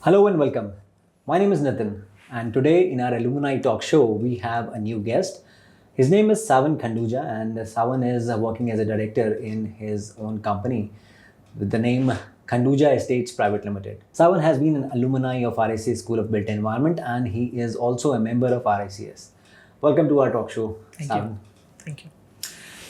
Hello and welcome. My name is Nitin, and today in our Alumni talk show, we have a new guest. His name is Sawan Khanduja, and Sawan is working as a director in his own company with the name Khanduja Estates Private Limited. Sawan has been an alumni of RICS School of Built Environment, and he is also a member of RICS. Welcome to our talk show, Thank Sawan. you. Thank you.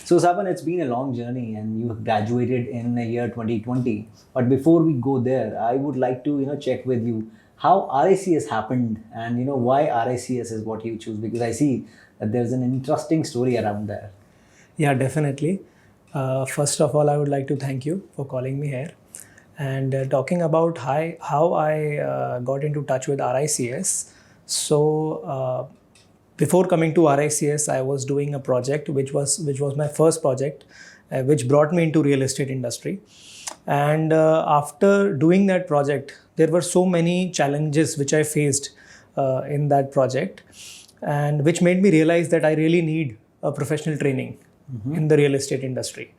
So, Saban, it's been a long journey, and you graduated in the year 2020. But before we go there, I would like to check with you how RICS happened, and why RICS is what you choose, because I see that there's an interesting story around there. Yeah, definitely. First of all, I would like to thank you for calling me here. And talking about how I got into touch with RICS. Before coming to RICS, I was doing a project which was my first project, which brought me into real estate industry. And after doing that project, there were so many challenges which I faced in that project, and which made me realize that I really need a professional training in the real estate industry.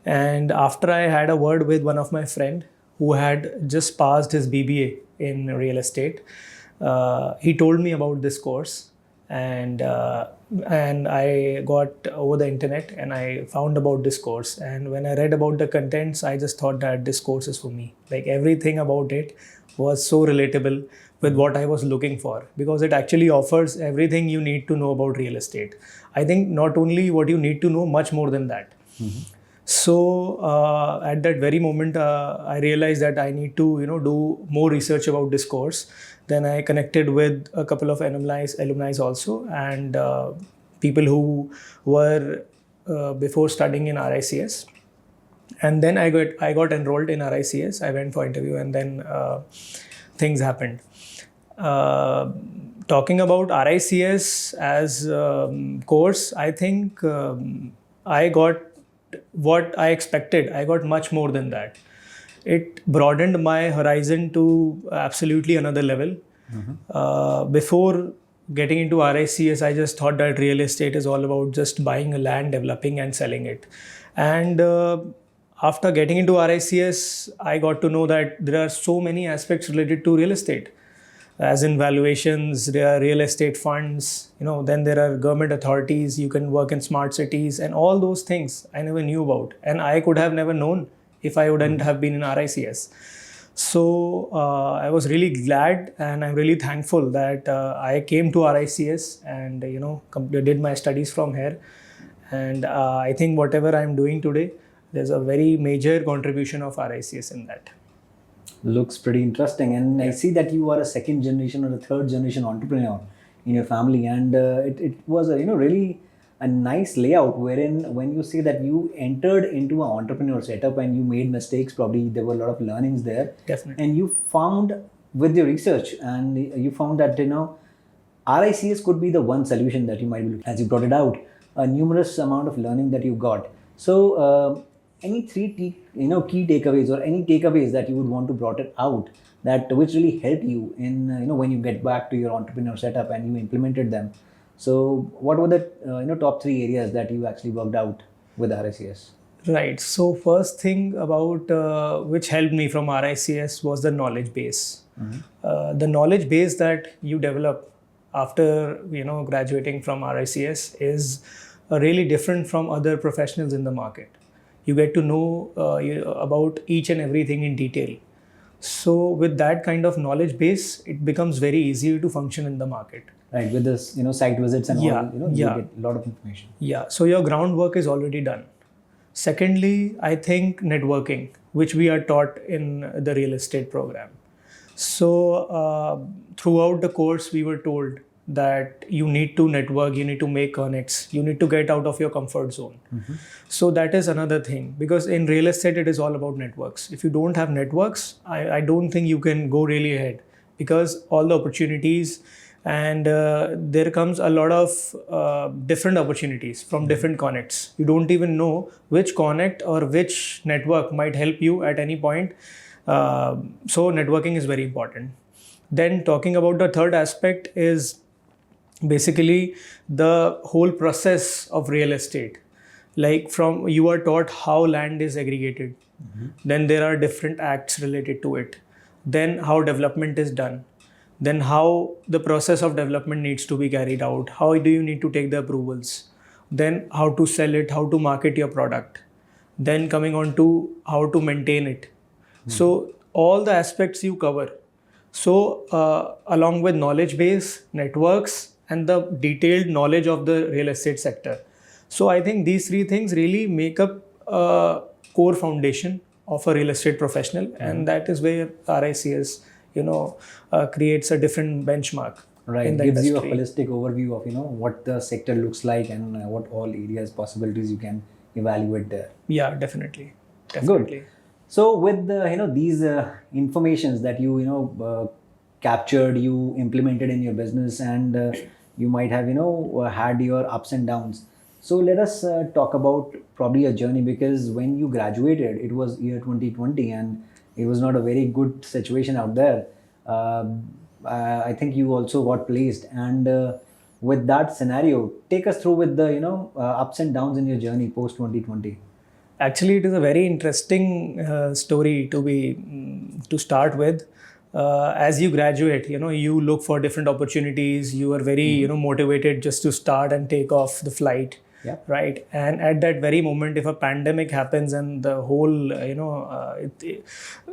And after I had a word with one of my friend who had just passed his BBA in real estate, he told me about this course, and I got over the internet and I found about this course. And when I read about the contents, I just thought that this course is for me. Like, everything about it was so relatable with what I was looking for, because it actually offers everything you need to know about real estate. I think not only what you need to know, much more than that. So at that very moment, I realized that I need to do more research about this course. Then I connected with a couple of alumni also, and people who were before studying in RICS. And then I got enrolled in RICS. I went for interview, and then things happened. Talking about RICS as course, I think I got what I expected. I got much more than that. It broadened my horizon to absolutely another level. Before getting into RICS, I just thought that real estate is all about just buying a land, developing and selling it. And after getting into RICS, I got to know that there are so many aspects related to real estate, as in valuations, there are real estate funds, then there are government authorities, you can work in smart cities, and all those things I never knew about. And I could have never known if I wouldn't have been in RICS. So I was really glad, and I'm really thankful that I came to RICS and did my studies from here. And I think whatever I'm doing today, there's a very major contribution of RICS in that. Looks pretty interesting, and I see that you are a second generation or a third generation entrepreneur in your family, and it was a really a nice layout wherein when you say that you entered into an entrepreneur setup and you made mistakes, probably there were a lot of learnings there. Definitely. And you found with your research, and you found that RICS could be the one solution that you might be, as you brought it out, a numerous amount of learning that you got. So any three key takeaways, or any takeaways that you would want to brought it out, that which really helped you in when you get back to your entrepreneur setup and you implemented them. So what were the top three areas that you actually worked out with RICS? Right. So first thing about which helped me from RICS was the knowledge base. The knowledge base that you develop after graduating from RICS is really different from other professionals in the market. You get to know about each and everything in detail. So with that kind of knowledge base, it becomes very easy to function in the market. Right, with this site visits and all, you get a lot of information. Yeah, so your groundwork is already done. Secondly, I think networking, which we are taught in the real estate program. So throughout the course, we were told that you need to network, you need to make connects, you need to get out of your comfort zone. So that is another thing, because in real estate, it is all about networks. If you don't have networks, I don't think you can go really ahead, because all the opportunities, and there comes a lot of different opportunities from different connects. You don't even know which connect or which network might help you at any point. So networking is very important. Then talking about the third aspect is basically the whole process of real estate. Like, from you are taught how land is aggregated. Then there are different acts related to it. then how development is done, then how the process of development needs to be carried out, how do you need to take the approvals, then how to sell it, how to market your product, then coming on to how to maintain it. So all the aspects you cover. So along with knowledge base, networks, and the detailed knowledge of the real estate sector. So I think these three things really make up a core foundation of a real estate professional, and that is where RICS, creates a different benchmark. Right, in the gives you a industry. holistic overview of what the sector looks like and what all areas, possibilities you can evaluate there. Yeah, definitely. Definitely. Good. So with the these informations that you captured, you implemented in your business, and you might have had your ups and downs. So let us talk about probably a journey, because when you graduated, it was year 2020, and it was not a very good situation out there. I think you also got placed, and with that scenario, take us through with the ups and downs in your journey post 2020. Actually, it is a very interesting story to start with. As you graduate, you look for different opportunities. You are very motivated just to start and take off the flight. Yeah. Right. And at that very moment, if a pandemic happens and the whole,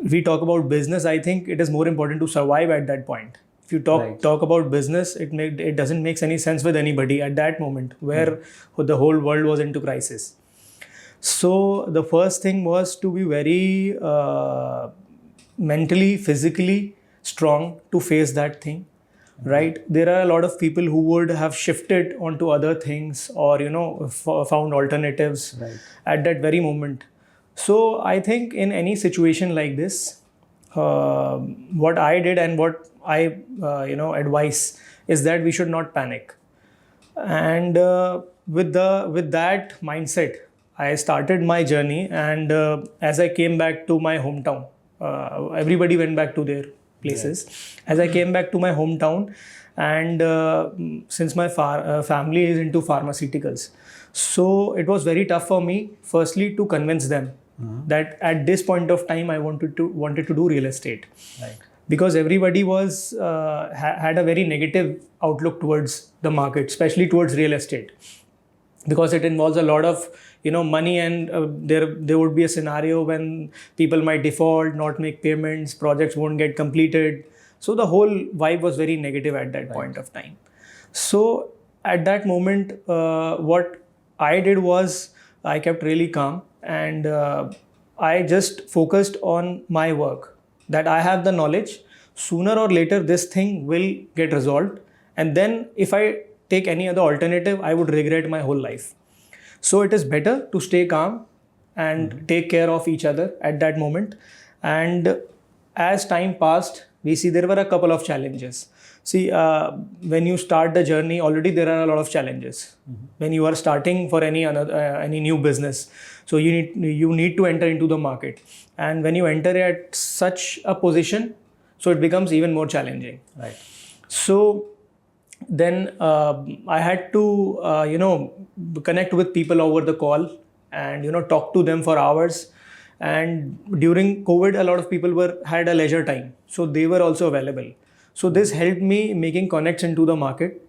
we talk about business, I think it is more important to survive at that point. If you talk about business, it doesn't make any sense with anybody at that moment where the whole world was into crisis. So the first thing was to be very mentally, physically strong to face that thing. Right, there are a lot of people who would have shifted onto other things, or found alternatives at that very moment. So I think in any situation like this, what I did and what I advise is that we should not panic. And with that mindset, I started my journey. And as I came back to my hometown, everybody went back to their places. As I came back to my hometown, and since my family is into pharmaceuticals, so it was very tough for me, firstly, to convince them that at this point of time I wanted to do real estate. Right. Because everybody was had a very negative outlook towards the market, especially towards real estate, because it involves a lot of money, and there would be a scenario when people might default, not make payments, projects won't get completed. So the whole vibe was very negative at that point of time. So at that moment, what I did was I kept really calm, and I just focused on my work, that I have the knowledge. Sooner or later, this thing will get resolved. And then if I take any other alternative, I would regret my whole life. So it is better to stay calm and take care of each other at that moment. And as time passed, we see there were a couple of challenges. See, when you start the journey, already there are a lot of challenges. When you are starting for any new business, so you need to enter into the market. And when you enter at such a position, so it becomes even more challenging. Right. So then I had to connect with people over the call, and talk to them for hours. And during COVID, a lot of people had a leisure time, so they were also available. So this helped me making connects into the market.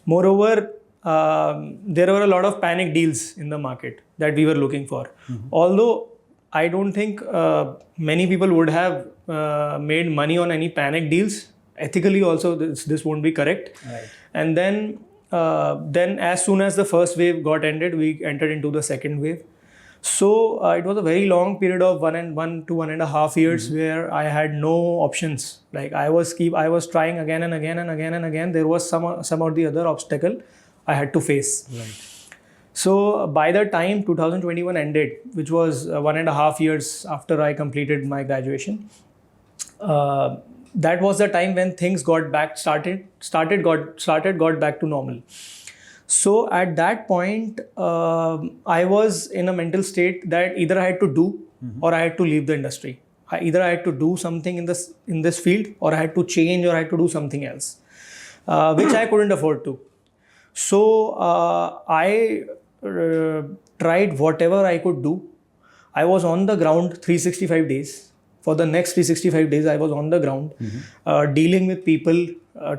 Moreover, there were a lot of panic deals in the market that we were looking for. Although I don't think many people would have made money on any panic deals. Ethically also, this won't be correct. Right. And then as soon as the first wave got ended, we entered into the second wave. So it was a very long period of 1.5 years where I had no options. Like I was trying again and again and again and again. There was some or the other obstacle I had to face. Right. So by the time 2021 ended, which was 1.5 years after I completed my graduation, that was the time when things got back to normal. So at that point, I was in a mental state that either I had to do or I had to leave the industry. Either I had to do something in this field, or I had to change, or I had to do something else, which I couldn't afford to. So I tried whatever I could do. I was on the ground 365 days For the next 365 days, I was on the ground, dealing with people,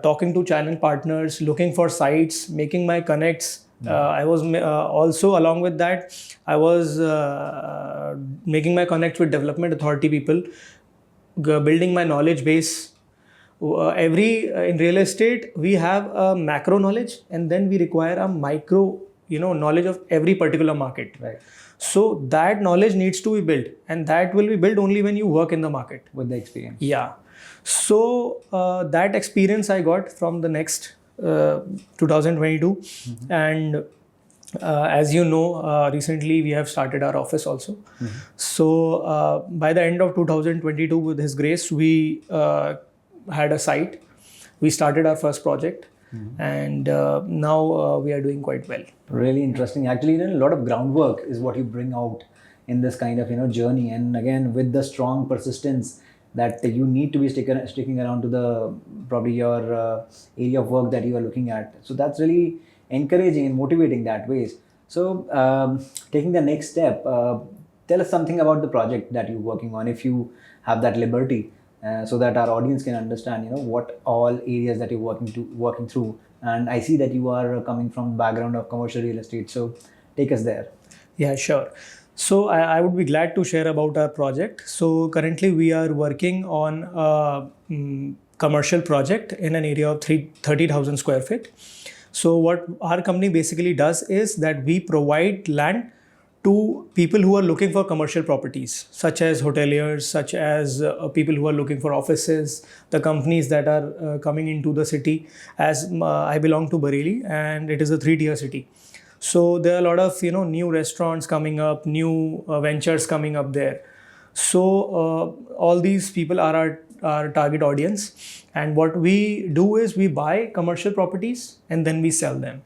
talking to channel partners, looking for sites, making my connects. I was also, along with that, I was making my connects with development authority people, building my knowledge base. In real estate, we have a macro knowledge, and then we require a micro, knowledge of every particular market. Right. So that knowledge needs to be built, and that will be built only when you work in the market. With the experience. Yeah. So that experience I got from the next 2022, and as you know, recently we have started our office also. So by the end of 2022, with His grace, we had a site. We started our first project, and now we are doing quite well. Really interesting. Actually, a lot of groundwork is what you bring out in this kind of journey, and again with the strong persistence that you need to be sticking around to the probably your area of work that you are looking at. So that's really encouraging and motivating that ways. So taking the next step, tell us something about the project that you're working on, if you have that liberty, so that our audience can understand what all areas that you're working through. And I see that you are coming from background of commercial real estate, so take us there. Yeah, sure. So I would be glad to share about our project. So currently we are working on a commercial project in an area of 30,000 square feet. So what our company basically does is that we provide land to people who are looking for commercial properties, such as hoteliers, such as people who are looking for offices, the companies that are coming into the city. As I belong to Bareilly, and it is a 3-tier city. So there are a lot of new restaurants coming up, new ventures coming up there. So all these people are our target audience, and what we do is we buy commercial properties and then we sell them.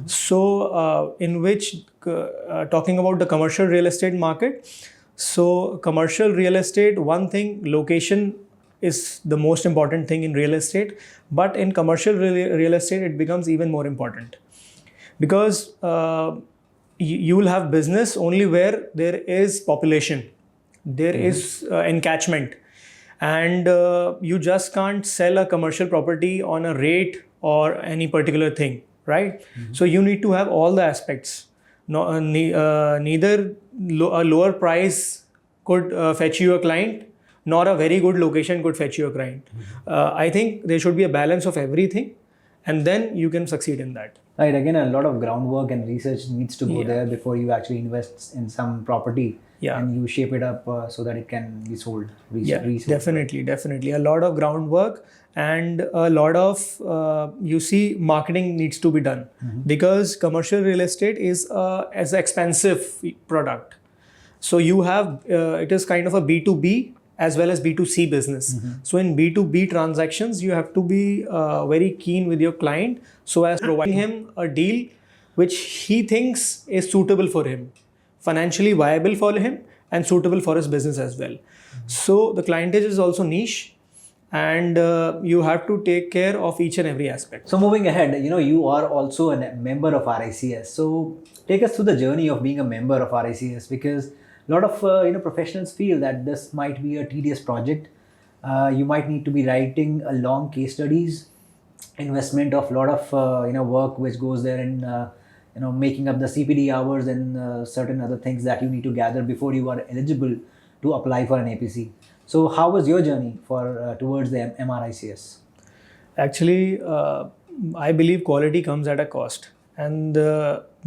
So in which talking about the commercial real estate market, so commercial real estate, one thing, location is the most important thing in real estate, but in commercial real estate it becomes even more important. Because you will have business only where there is population, there is encatchment, and you just can't sell a commercial property on a rate or any particular thing, right? So you need to have all the aspects. Neither a lower price could fetch you a client, nor a very good location could fetch you a client. I think there should be a balance of everything, and then you can succeed in that. Right. Again, a lot of groundwork and research needs to go there before you actually invest in some property, and you shape it up so that it can be sold. Definitely. A lot of groundwork and a lot of marketing needs to be done, because commercial real estate is as an expensive product. So you have it is kind of a B2B as well as B2C business. So in B2B transactions, you have to be very keen with your client, so as providing him a deal which he thinks is suitable for him, financially viable for him, and suitable for his business as well. So the clientage is also niche, and you have to take care of each and every aspect. So moving ahead, you are also a member of RICS. So take us through the journey of being a member of RICS, because a lot of professionals feel that this might be a tedious project. You might need to be writing a long case studies, investment of a lot of work which goes there in making up the CPD hours and certain other things that you need to gather before you are eligible to apply for an APC. So how was your journey towards the MRICS? Actually, I believe quality comes at a cost, and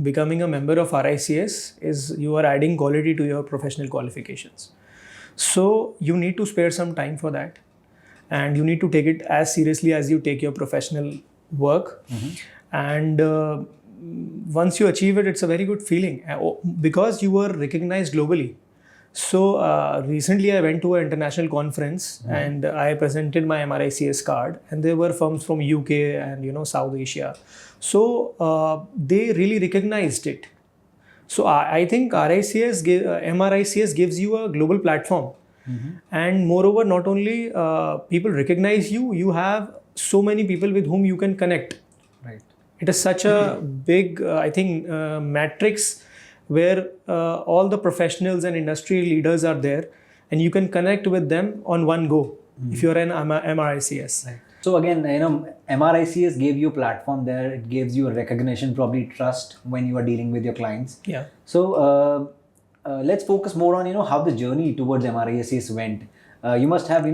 becoming a member of RICS is you are adding quality to your professional qualifications. So you need to spare some time for that, and you need to take it as seriously as you take your professional work. And once you achieve it, it's a very good feeling because you were recognized globally. So recently I went to an international conference and I presented my MRICS card, and there were firms from UK and South Asia. So they really recognized it. So I think MRICS gives you a global platform. And moreover, not only people recognize you, you have so many people with whom you can connect. Right. It is such a big, matrix where all the professionals and industry leaders are there, and you can connect with them on one go if you're an MRICS. Right. So again, MRICS gave you a platform there. It gives you a recognition, probably trust when you are dealing with your clients. Yeah. So let's focus more on how the journey towards MRICS went. You must have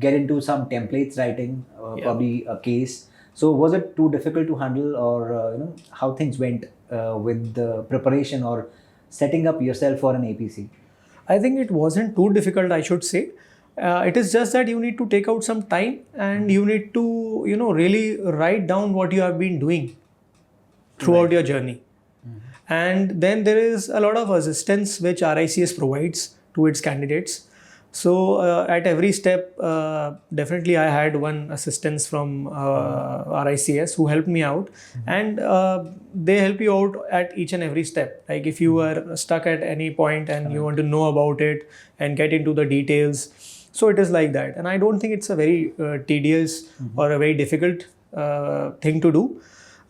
get into some templates writing, probably a case. So was it too difficult to handle, or how things went with the preparation or setting up yourself for an APC? I think it wasn't too difficult, I should say. It is just that you need to take out some time and you need to, really write down what you have been doing throughout your journey. And then there is a lot of assistance which RICS provides to its candidates. So at every step, definitely I had one assistance from RICS who helped me out, and they help you out at each and every step. Like if you are stuck at any point and you want to know about it and get into the details, so it is like that. And I don't think it's a very tedious or a very difficult thing to do.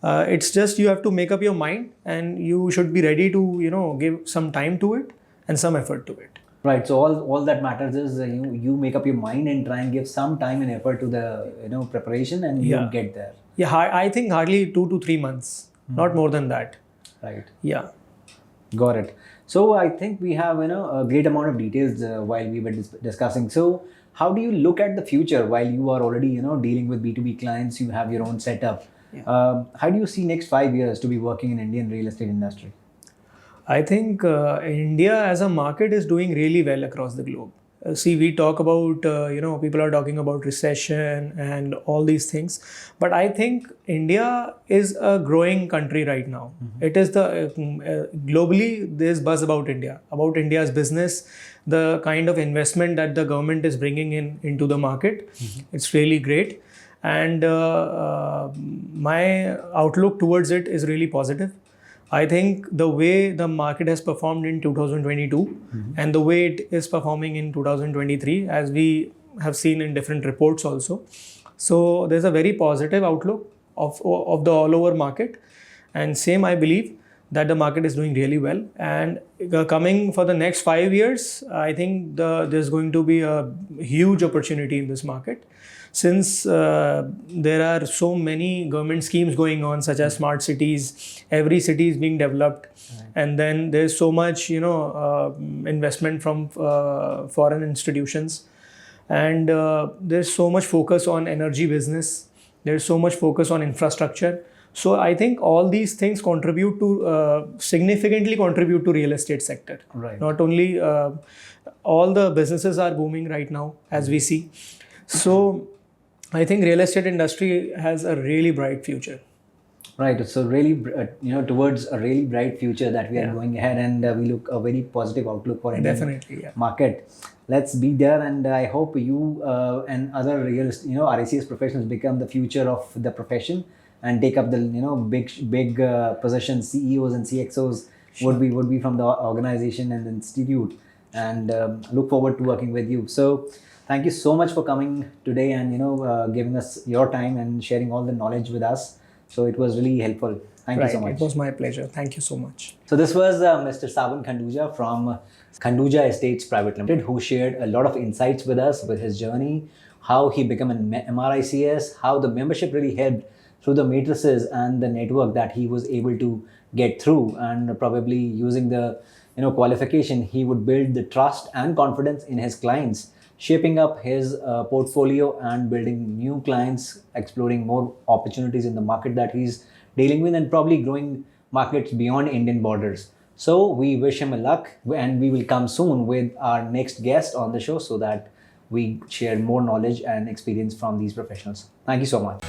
It's just you have to make up your mind, and you should be ready to give some time to it and some effort to it. Right. So all that matters is you make up your mind and try and give some time and effort to the preparation, and you get there. Yeah, I think hardly 2 to 3 months, not more than that. Right. Yeah. Got it. So I think we have a great amount of details while we were discussing. So how do you look at the future while you are already dealing with B2B clients? You have your own setup. Yeah. How do you see next 5 years to be working in Indian real estate industry? I think India as a market is doing really well across the globe. See, we talk about, people are talking about recession and all these things. But I think India is a growing country right now. It is globally, there's buzz about India, about India's business, the kind of investment that the government is bringing into the market. It's really great. And my outlook towards it is really positive. I think the way the market has performed in 2022 and the way it is performing in 2023, as we have seen in different reports also. So there's a very positive outlook of the all over market. And same, I believe that the market is doing really well. And coming for the next 5 years, I think there's going to be a huge opportunity in this market. Since there are so many government schemes going on, such as smart cities, every city is being developed, and then there's so much, investment from foreign institutions, and there's so much focus on energy business. There's so much focus on infrastructure. So I think all these things contribute to significantly contribute to real estate sector. Right. Not only all the businesses are booming right now, as we see. So I think real estate industry has a really bright future. Right. So really, towards a really bright future that we are going ahead, and we look a very positive outlook for Indian market. Let's be there, and I hope you and other RICS professionals become the future of the profession and take up the big positions. CEOs and CXOs would be from the organization and the institute, and look forward to working with you. So thank you so much for coming today and giving us your time and sharing all the knowledge with us. So it was really helpful. Thank you so much. It was my pleasure. Thank you so much. So this was Mr. Sawan Khanduja from Khanduja Estates Private Limited, who shared a lot of insights with us with his journey, how he became an MRICS, how the membership really helped through the matrices and the network that he was able to get through, and probably using the qualification, he would build the trust and confidence in his clients, shaping up his portfolio and building new clients, exploring more opportunities in the market that he's dealing with, and probably growing markets beyond Indian borders. So we wish him a luck, and we will come soon with our next guest on the show so that we share more knowledge and experience from these professionals. Thank you so much.